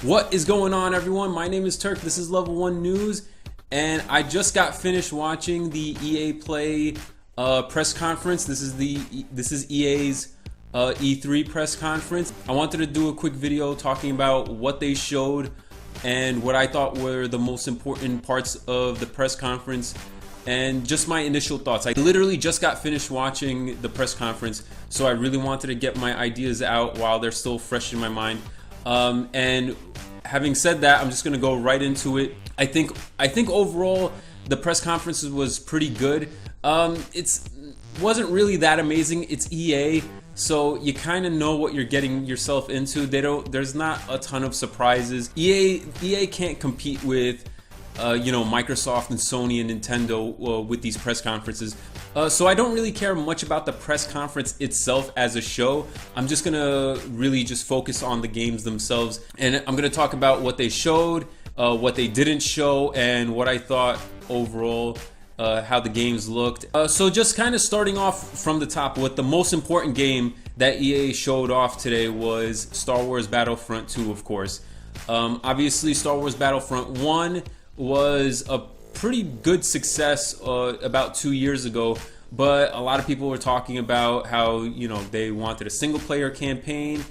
What is going on, everyone? My name is Turk. This is Level 1 News, and I just got finished watching the EA Play press conference. This is EA's E3 press conference. I wanted to do a quick video talking about what they showed and what I thought were the most important parts of the press conference and just my initial thoughts. I literally just got finished watching the press conference, so I really wanted to get my ideas out while they're still fresh in my mind. And having said that, I'm just gonna go right into it. I think overall the press conference was pretty good. Wasn't really that amazing. It's EA, so you kind of know what you're getting yourself into. There's not a ton of surprises. EA can't compete with Microsoft and Sony and Nintendo with these press conferences. So I don't really care much about the press conference itself as a show. I'm just gonna really just focus on the games themselves, and I'm gonna talk about what they showed, what they didn't show, and what I thought overall, how the games looked. So just kind of starting off from the top, what the most important game that EA showed off today was Star Wars Battlefront II, of course. Obviously, Star Wars Battlefront 1 was a pretty good success about 2 years ago, but a lot of people were talking about how they wanted a single player campaign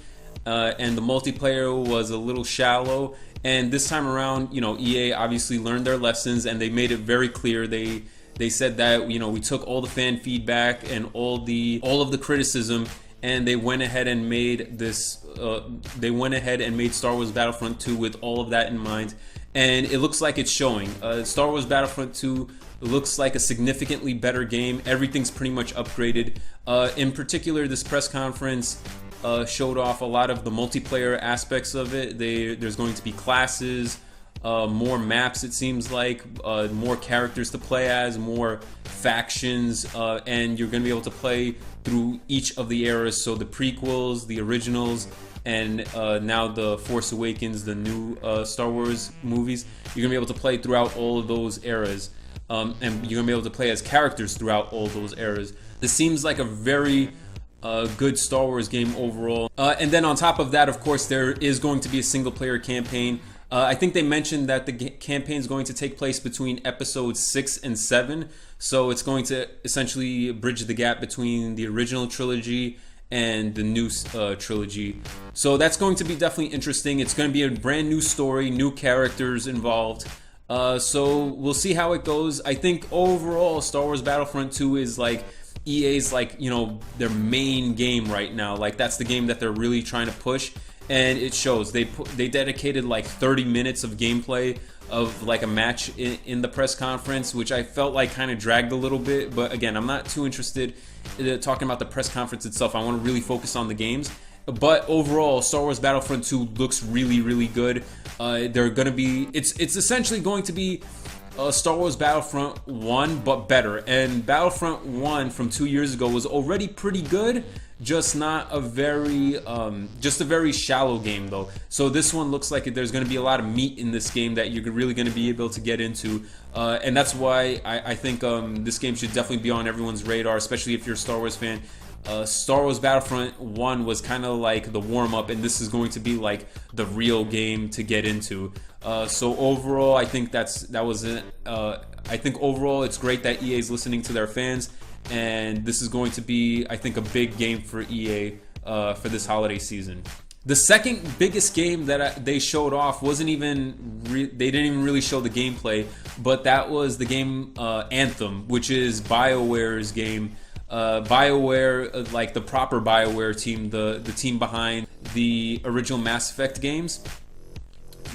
and the multiplayer was a little shallow. And this time around, EA obviously learned their lessons and they made it very clear. They said that we took all the fan feedback and all of the criticism, and they went ahead and made this. They went ahead and made Star Wars Battlefront 2 with all of that in mind. And it looks like it's showing. Star Wars Battlefront 2 looks like a significantly better game. Everything's pretty much upgraded. In particular, this press conference showed off a lot of the multiplayer aspects of it. There's going to be classes, more maps, it seems like, more characters to play as, more factions, and you're going to be able to play through each of the eras. So the prequels, the originals, and now the Force Awakens, the new Star Wars movies. You're gonna be able to play throughout all of those eras, and you're gonna be able to play as characters throughout all those eras. This seems like a very good Star Wars game overall. And then on top of that, of course, there is going to be a single player campaign. I think they mentioned that the campaign is going to take place between episodes 6 and 7, so it's going to essentially bridge the gap between the original trilogy and the new trilogy. So that's going to be definitely interesting. It's going to be a brand new story, new characters involved. So we'll see how it goes. I think overall Star Wars Battlefront 2 is like EA's their main game right now. Like that's the game that they're really trying to push, and it shows. They dedicated like 30 minutes of gameplay of like a match in the press conference, which I felt like kind of dragged a little bit. But again, I'm not too interested in talking about the press conference itself. I want to really focus on the games. But overall, Star Wars Battlefront 2 looks really, really good. It's essentially going to be Star Wars Battlefront 1, but better. And Battlefront 1 from 2 years ago was already pretty good, just not a very shallow game though. So this one looks like there's going to be a lot of meat in this game that you're really going to be able to get into, and that's why I think this game should definitely be on everyone's radar, especially if you're a Star Wars fan. Star Wars Battlefront 1 was kind of like the warm-up, and this is going to be like the real game to get into. So overall, I think that was it. I think overall it's great that EA is listening to their fans, and this is going to be, I think, a big game for EA for this holiday season. The second biggest game that they showed off wasn't even they didn't even really show the gameplay, but that was the game Anthem, which is BioWare's game. BioWare, like the proper BioWare team, the team behind the original Mass Effect games.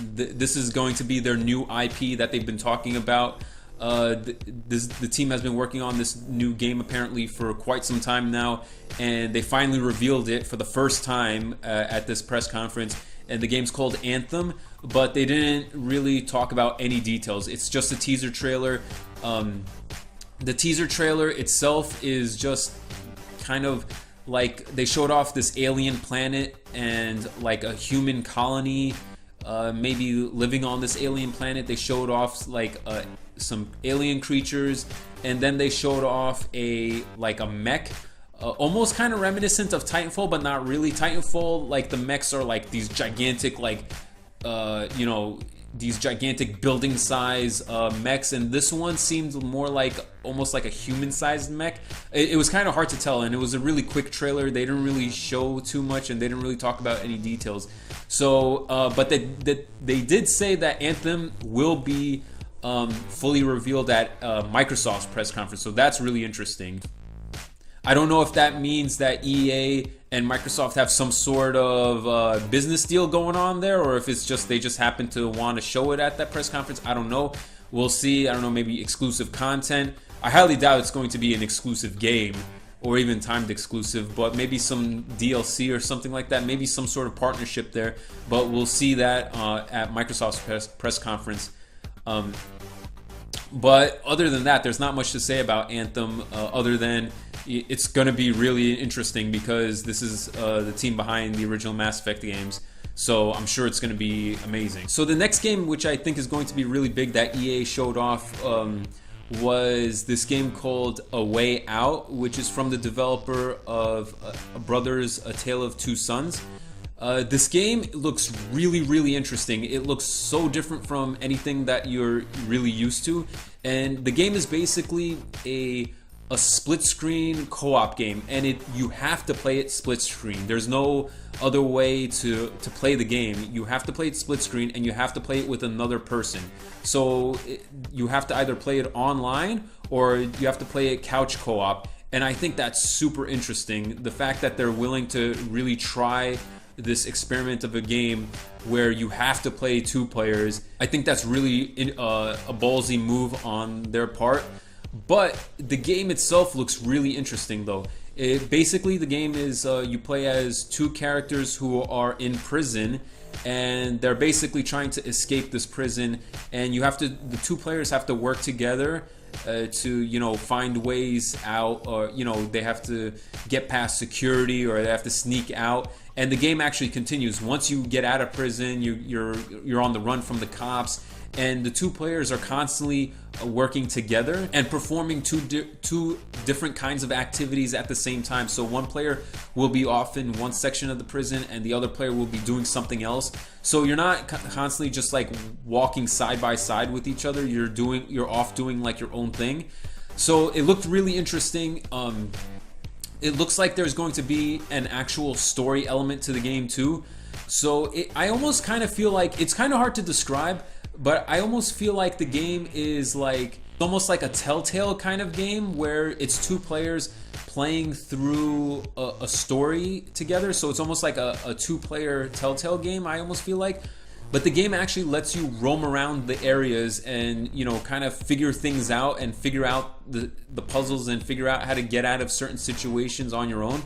This is going to be their new IP that they've been talking about. The team has been working on this new game apparently for quite some time now, and they finally revealed it for the first time at this press conference. And the game's called Anthem, but they didn't really talk about any details. It's just a teaser trailer. The teaser trailer itself is just kind of like they showed off this alien planet and like a human colony maybe living on this alien planet. They showed off like some alien creatures, and then they showed off a mech, almost kind of reminiscent of Titanfall, but not really. Titanfall, like the mechs are like these gigantic, like you know, these gigantic building size mechs, and this one seemed more like almost like a human sized mech. It was kind of hard to tell, and it was a really quick trailer. They didn't really show too much, and they didn't really talk about any details. So but they did say that Anthem will be fully revealed at Microsoft's press conference, so that's really interesting. I don't know if that means that EA and Microsoft have some sort of business deal going on there, or if it's just they just happen to want to show it at that press conference. I don't know. We'll see. I don't know, maybe exclusive content. I highly doubt it's going to be an exclusive game or even timed exclusive, but maybe some DLC or something like that. Maybe some sort of partnership there, but we'll see that at Microsoft's press conference. But other than that, there's not much to say about Anthem other than it's going to be really interesting because this is the team behind the original Mass Effect games. So I'm sure it's going to be amazing. So the next game, which I think is going to be really big that EA showed off, was this game called A Way Out, which is from the developer of Brothers: A Tale of Two Sons. This game looks really interesting. It looks so different from anything that you're really used to, and the game is basically a split screen co-op game, and you have to play it split screen. There's no other way to play the game. You have to play it split screen, and you have to play it with another person. So you have to either play it online or you have to play it couch co-op, and I think that's super interesting. The fact that they're willing to really try this experiment of a game where you have to play two players, I think that's really a ballsy move on their part. But the game itself looks really interesting though. Basically the game is you play as two characters who are in prison, and they're basically trying to escape this prison, and the two players have to work together to, you know, find ways out, or, you know, they have to get past security, or they have to sneak out. And the game actually continues. Once you get out of prison, you're on the run from the cops, and the two players are constantly working together and performing two different kinds of activities at the same time. So one player will be off in one section of the prison, and the other player will be doing something else. So you're not constantly just like walking side by side with each other. You're off doing like your own thing. So it looked really interesting. It looks like there's going to be an actual story element to the game too. So I almost kind of feel like it's kind of hard to describe, but I almost feel like the game is like almost like a Telltale kind of game where it's two players playing through a story together. So it's almost like a two-player Telltale game, I almost feel like. But the game actually lets you roam around the areas and, you know, kind of figure things out and figure out the puzzles and figure out how to get out of certain situations on your own.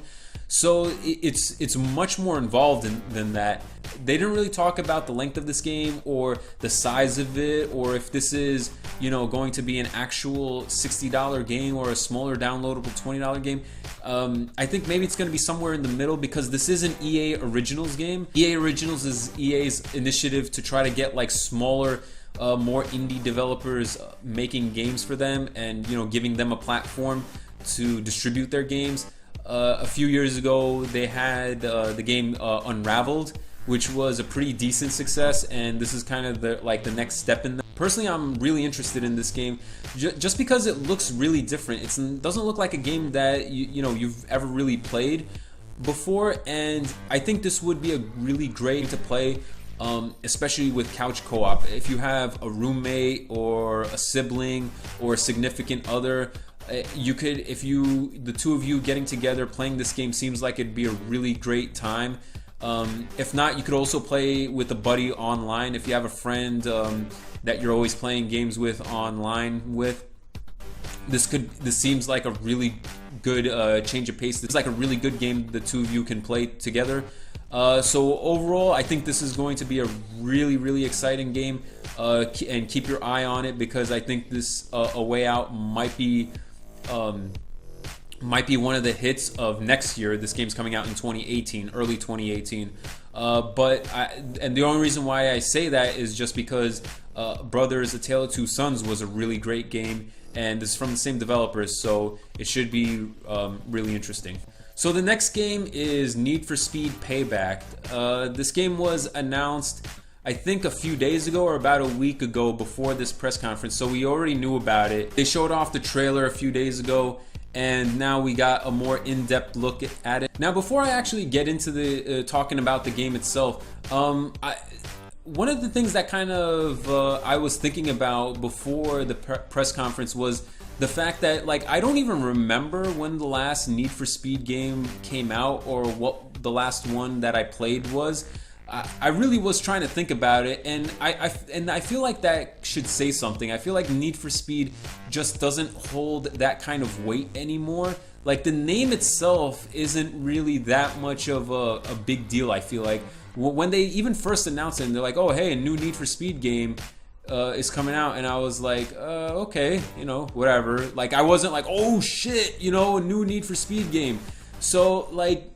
So it's much more involved than that. They didn't really talk about the length of this game or the size of it, or if this is, you know, going to be an actual $60 game or a smaller downloadable $20 game. I think maybe it's going to be somewhere in the middle, because this is an EA Originals game. EA Originals is EA's initiative to try to get like smaller, more indie developers making games for them, and, you know, giving them a platform to distribute their games. A few years ago they had the game Unraveled, which was a pretty decent success, and this is kind of the next step in that. Personally, I'm really interested in this game just because it looks really different. It doesn't look like a game that you've ever really played before, and I think this would be a really great to play, especially with couch co-op. If you have a roommate or a sibling or a significant other, you could, the two of you getting together playing this game seems like it'd be a really great time. If not, you could also play with a buddy online. If you have a friend that you're always playing games with online with, this seems like a really good change of pace. It's like a really good game the two of you can play together. So overall, I think this is going to be a really exciting game, and keep your eye on it, because I think this A Way Out might be one of the hits of next year. This game's coming out in 2018, early 2018. And the only reason why I say that is just because Brothers: A Tale of Two Sons was a really great game, and this is from the same developers, so it should be really interesting. So the next game is Need for Speed Payback. This game was announced I think a few days ago or about a week ago before this press conference, so we already knew about it. They showed off the trailer a few days ago, and now we got a more in-depth look at it. Now, before I actually get into the talking about the game itself, one of the things that kind of I was thinking about before the press conference was the fact that, like, I don't even remember when the last Need for Speed game came out or what the last one that I played was. I really was trying to think about it, and I feel like that should say something. I feel like Need for Speed just doesn't hold that kind of weight anymore. Like, the name itself isn't really that much of a big deal, I feel like. When they even first announced it, and they're like, oh, hey, a new Need for Speed game is coming out, and I was like, okay, you know, whatever. Like, I wasn't like, oh shit, you know, a new Need for Speed game. So, like,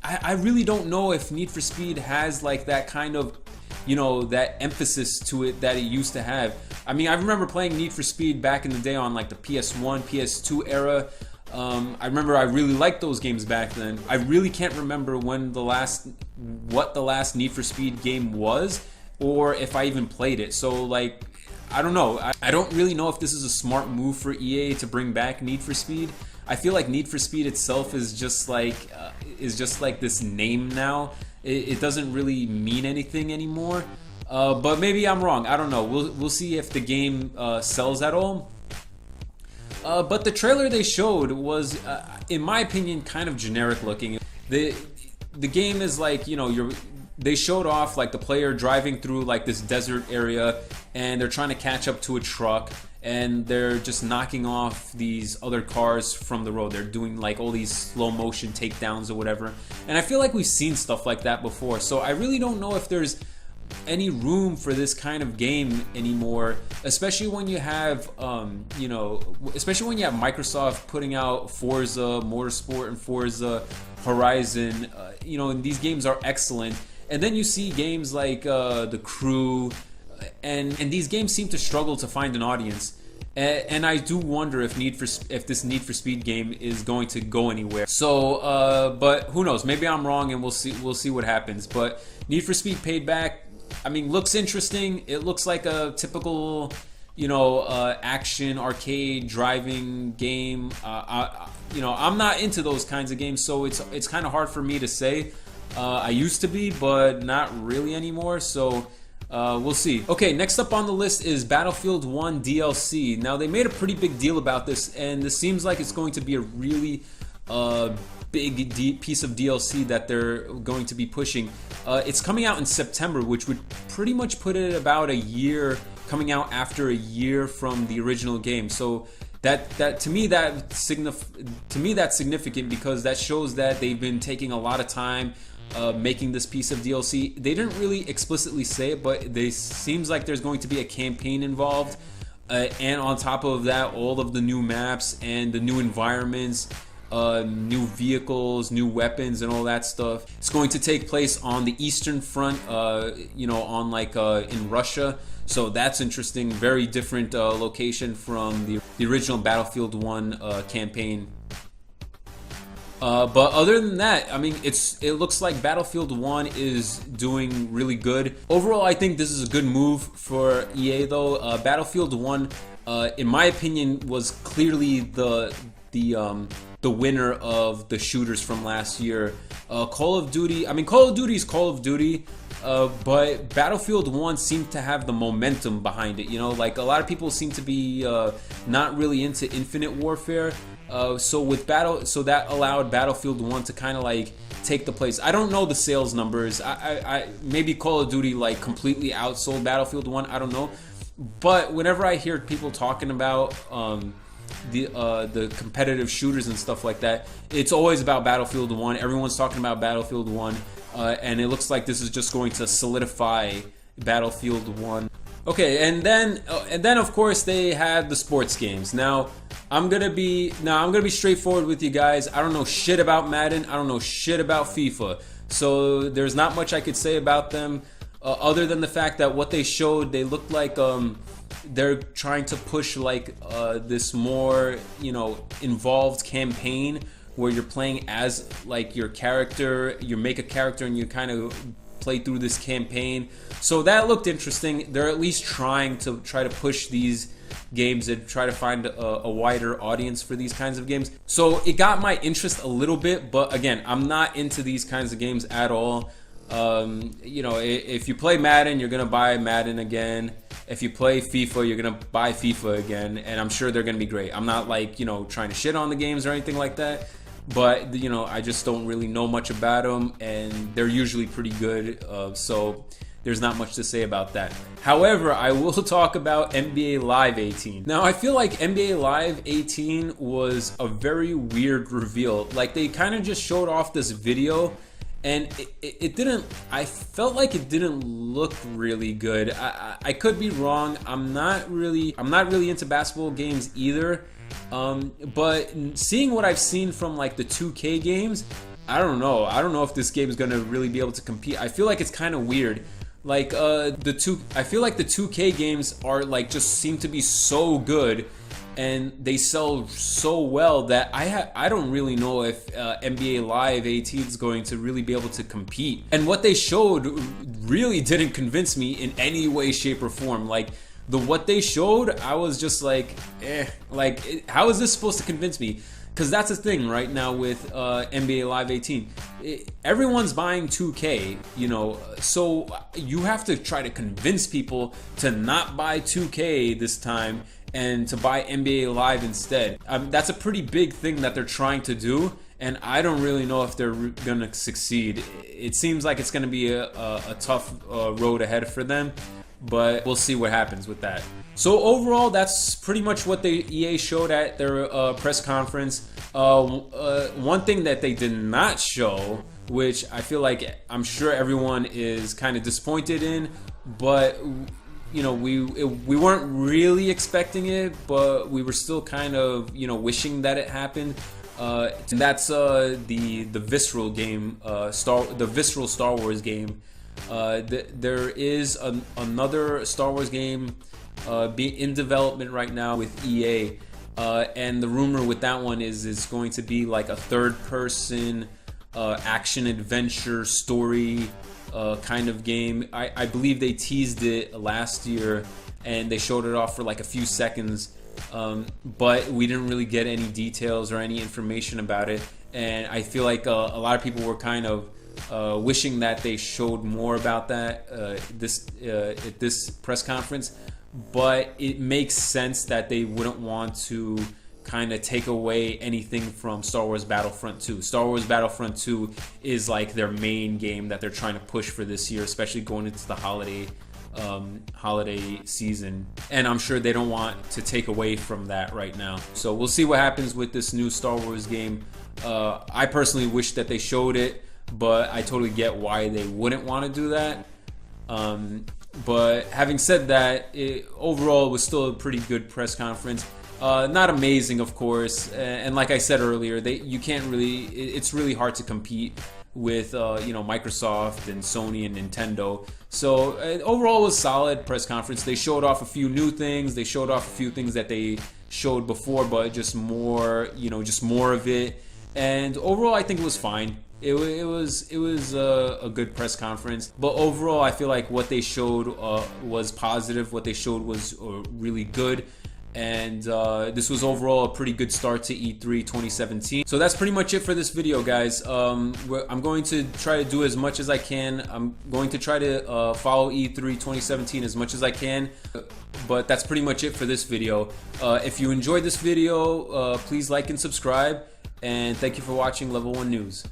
I really don't know if Need for Speed has, like, that kind of, you know, that emphasis to it that it used to have. I mean, I remember playing Need for Speed back in the day on, like, the PS1, PS2 era. I remember I really liked those games back then. I really can't remember what the last Need for Speed game was, or if I even played it. So, like, I don't know. I don't really know if this is a smart move for EA to bring back Need for Speed. I feel like Need for Speed itself is just like this name now. It doesn't really mean anything anymore. But maybe I'm wrong. I don't know. We'll see if the game sells at all. But the trailer they showed was, in my opinion, kind of generic looking. The game is like, you know, they showed off like the player driving through like this desert area, and they're trying to catch up to a truck, and they're just knocking off these other cars from the road. They're doing like all these slow motion takedowns or whatever. And I feel like we've seen stuff like that before. So I really don't know if there's any room for this kind of game anymore, especially when you have you know, especially when you have Microsoft putting out Forza Motorsport and Forza Horizon. You know, and these games are excellent, and then you see games like The Crew, and these games seem to struggle to find an audience. And I do wonder if this Need for Speed game is going to go anywhere. So, but who knows? Maybe I'm wrong, and we'll see what happens. But Need for Speed Payback, I mean, looks interesting. It looks like a typical, you know, action arcade driving game. You know, I'm not into those kinds of games, so it's kind of hard for me to say. I used to be, but not really anymore. So we'll see. Okay, next up on the list is Battlefield 1 DLC. Now, they made a pretty big deal about this, and this seems like it's going to be a really big piece of DLC that they're going to be pushing. It's coming out in September, which would pretty much put it about a year, coming out after a year from the original game. So that to me that's significant, because that shows that they've been taking a lot of time making this piece of DLC. They didn't really explicitly say it, but it seems like there's going to be a campaign involved, and on top of that, all of the new maps and the new environments, new vehicles, new weapons, and all that stuff. It's going to take place on the Eastern Front, you know, on like in Russia. So that's interesting. Very different location from the original Battlefield 1 campaign. But other than that, I mean, it looks like Battlefield 1 is doing really good. Overall, I think this is a good move for EA, though. Battlefield 1, in my opinion, was clearly the winner of the shooters from last year. Call of Duty, I mean, Call of Duty is Call of Duty, but Battlefield 1 seemed to have the momentum behind it. You know, like, a lot of people seem to be not really into Infinite Warfare. So that allowed Battlefield 1 to kind of like take the place. I don't know the sales numbers. I maybe Call of Duty like completely outsold Battlefield 1. I don't know. But whenever I hear people talking about the competitive shooters and stuff like that, it's always about Battlefield 1. Everyone's talking about Battlefield 1, and it looks like this is just going to solidify Battlefield 1. Okay, and then of course they had the sports games. Now I'm gonna be straightforward with you guys. I don't know shit about Madden. I don't know shit about FIFA. So there's not much I could say about them, other than the fact that what they showed, they looked like they're trying to push like this more, you know, involved campaign where you're playing as like your character. You make a character and you kind of play through this campaign. So that looked interesting. They're at least trying to push these games and try to find a wider audience for these kinds of games. So it got my interest a little bit, but again, I'm not into these kinds of games at all. You know, if you play Madden, you're gonna buy Madden again. If you play FIFA, you're gonna buy FIFA again, and I'm sure they're gonna be great. I'm not like, you know, trying to shit on the games or anything like that, but you know, I just don't really know much about them, and they're usually pretty good. So there's not much to say about that. However, I will talk about NBA Live 18. Now, I feel like NBA Live 18 was a very weird reveal. Like, they kind of just showed off this video, and it didn't, I felt like it didn't look really good. I could be wrong. I'm not really into basketball games either. But seeing what I've seen from like the 2K games, I don't know if this game is gonna really be able to compete. I feel like it's kind of weird. Like I feel like the 2K games are like just seem to be so good, and they sell so well that I don't really know if NBA Live 18 is going to really be able to compete. And what they showed really didn't convince me in any way, shape, or form. Like what they showed, I was just like, how is this supposed to convince me? Because that's the thing right now with NBA Live 18. Everyone's buying 2K, you know, so you have to try to convince people to not buy 2K this time and to buy NBA Live instead. That's a pretty big thing that they're trying to do, and I don't really know if they're gonna succeed. It seems like it's gonna be a tough road ahead for them, but we'll see what happens with that. So overall, that's pretty much what the EA showed at their press conference. One thing that they did not show, which I feel like I'm sure everyone is kind of disappointed in, but you know, we weren't really expecting it, but we were still kind of, you know, wishing that it happened. And that's the Visceral game, the Visceral Star Wars game. There is another Star Wars game in development right now with EA, and the rumor with that one is it's going to be like a third-person action adventure story kind of game. I believe they teased it last year and they showed it off for like a few seconds, but we didn't really get any details or any information about it. And I feel like a lot of people were kind of wishing that they showed more about that at this press conference. But it makes sense that they wouldn't want to kind of take away anything from Star Wars Battlefront 2. Star Wars Battlefront 2 is like their main game that they're trying to push for this year, especially going into the holiday season. And I'm sure they don't want to take away from that right now. So we'll see what happens with this new Star Wars game. I personally wish that they showed it, but I totally get why they wouldn't want to do that. But having said that, overall it was still a pretty good press conference. Not amazing, of course, and like I said earlier, you can't really. It's really hard to compete with you know, Microsoft and Sony and Nintendo. So overall, it was solid press conference. They showed off a few new things. They showed off a few things that they showed before, but just more, you know, just more of it. And overall, I think it was fine. It was a good press conference, but overall I feel like what they showed was positive. What they showed was really good, and this was overall a pretty good start to E3 2017. So that's pretty much it for this video, guys. I'm going to try to do as much as I can. I'm going to try to follow E3 2017 as much as I can, but that's pretty much it for this video. If you enjoyed this video, please like and subscribe, and thank you for watching Level 1 News.